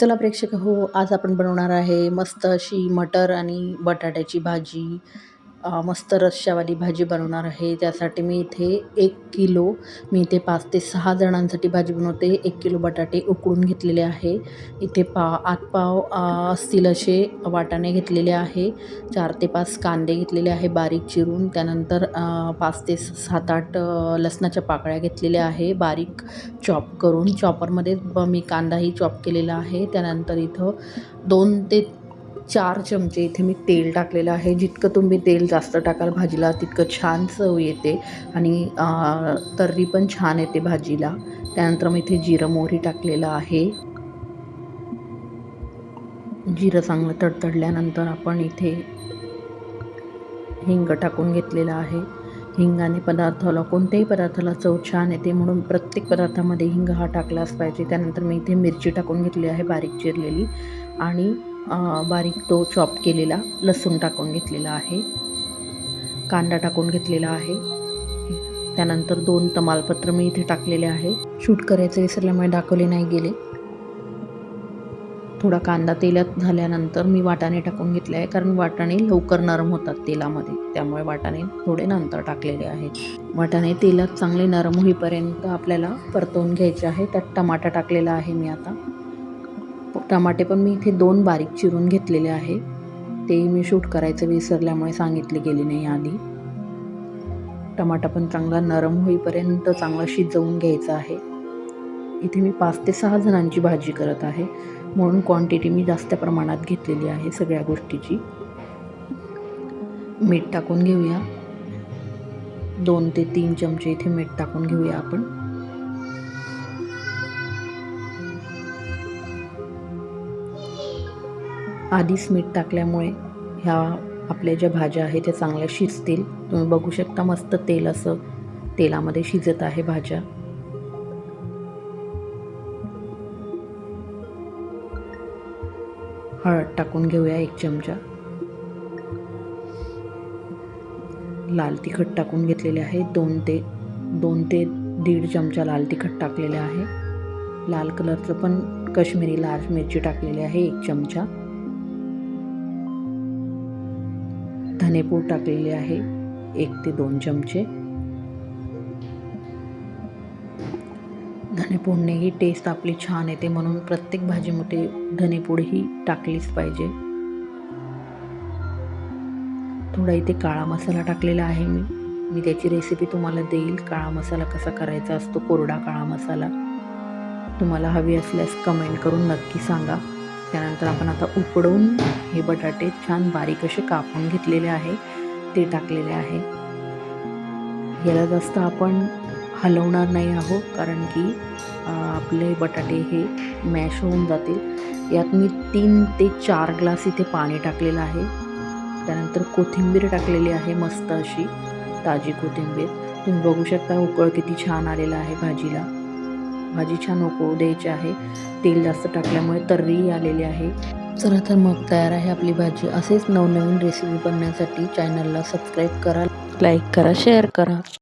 चला प्रेक्षक हो, आज आपण बनवणार आहे मस्त अशी मटर आणि बटाट्याची भाजी. मस्त रश्श्यावाली भाजी बनवणार आहे. त्यासाठी मी इथे 1 किलो, मी इथे 5 ते 6 जणांसाठी भाजी बनवते. 1 किलो बटाटे उकडून घेतलेले आहे. इथे आतपाव असतील असे वाटाणे घेतलेले आहे. 4 ते 5 कांदे घेतलेले आहे बारीक चिरून. त्यानंतर 5 ते 7-8 लसणाच्या पाकळ्या घेतलेल्या आहे बारीक चॉप करून. चॉपरमध्ये मी कांदाही चॉप केलेला आहे. त्यानंतर इथं 2 ते 4 चमचे इथे मी तेल टाकलेलं आहे. जितकं तुम्ही तेल जास्त टाकाल भाजीला तितकं छान चव येते आणि तर्री पण छान येते भाजीला. त्यानंतर मी इथे जिरं मोहरी टाकलेलं आहे. जिरं चांगलं तडतडल्यानंतर आपण इथे हिंग टाकून घेतलेलं आहे. हिंगाने पदार्थाला, कोणत्याही पदार्थाला चव छान येते, म्हणून प्रत्येक पदार्थामध्ये हिंग हा टाकलाच पाहिजे. त्यानंतर मी इथे मिरची टाकून घेतली आहे बारीक चिरलेली आणि बारीक तो चॉप केलेला लसूण टाकून घेतलेला आहे. कांदा टाकून घेतलेला आहे. त्यानंतर 2 तमालपत्र मी इथे टाकलेले आहे. शूट करायचं विसरल्यामुळे दाखवले नाही गेले. थोडा कांदा तेलात झाल्यानंतर मी वाटाणे टाकून घेतले आहे, कारण वाटाणे लवकर नरम होतात तेलामध्ये, त्यामुळे वाटाणे थोडे नंतर टाकलेले आहेत. वाटाणे तेलात चांगले नरम होईपर्यंत आपल्याला परतवून घ्यायचे आहे. त्यात टमाटा टाकलेला आहे मी आता. टमाटे पण मी इथे 2 बारीक चिरून घेतलेले आहे. ते मी शूट करायचं विसरल्यामुळे सांगितले गेले नाही आधी. टमाटा पण चांगला नरम होईपर्यंत चांगला शिजवून घ्यायचा आहे. इथे मी 5 ते 6 जणांची भाजी करत आहे, म्हणून क्वांटिटी मी जास्त प्रमाणात घेतलेली आहे सगळ्या गोष्टीची. मीठ टाकून घेऊया. 2 ते 3 चमचे इथे मीठ टाकून घेऊया आपण. आधीच मीठ टाकल्यामुळे ह्या आपल्या ज्या भाज्या आहेत त्या चांगल्या शिजतील. तुम्ही बघू शकता मस्त तेल असं तेलामध्ये शिजत आहे भाज्या. हळद टाकून घेऊया 1 चमचा. लाल तिखट टाकून घेतलेले आहे. 2 ते 1.5 चमचा लाल तिखट टाकलेले आहे. लाल कलरचं पण काश्मीरी लाल मिरची टाकलेली आहे 1 चमचा. धनेपूड टाकलेले आहे 1 ते 2 चमचे. धनेपूडने ही टेस्ट आपली छान येते, म्हणून प्रत्येक भाजीमध्ये धनेपूड ही टाकलीच पाहिजे. थोडा इथे काळा मसाला टाकलेला आहे मी त्याची रेसिपी तुम्हाला देईल. काळा मसाला कसा करायचा असतो, कोरडा काळा मसाला. तुम्हाला हवी असल्यास कमेंट करून नक्की सांगा. त्यानंतर आपण आता उकडवून हे बटाटे छान बारीक असे कापून घेतलेले आहे ते टाकलेले आहे. याला जास्त आपण हलवणार नाही आहोत, कारण की आपले बटाटे हे मॅश होऊन जातील. यात मी 3 ते 4 ग्लास इथे पाणी टाकलेलं आहे. त्यानंतर कोथिंबीर टाकलेली आहे, मस्त अशी ताजी कोथिंबीर. तुम्ही बघू शकता उकळ किती छान आलेला आहे भाजीला. भाजी छान उकळू द्यायची आहे. तेल जास्त टाकल्यामुळे तर्री आलेली आहे. चला तर मग तयार आहे आपली भाजी. असेच नवनवीन रेसिपी बनण्यासाठी चॅनलला सबस्क्राईब करा, लाईक करा, शेअर करा.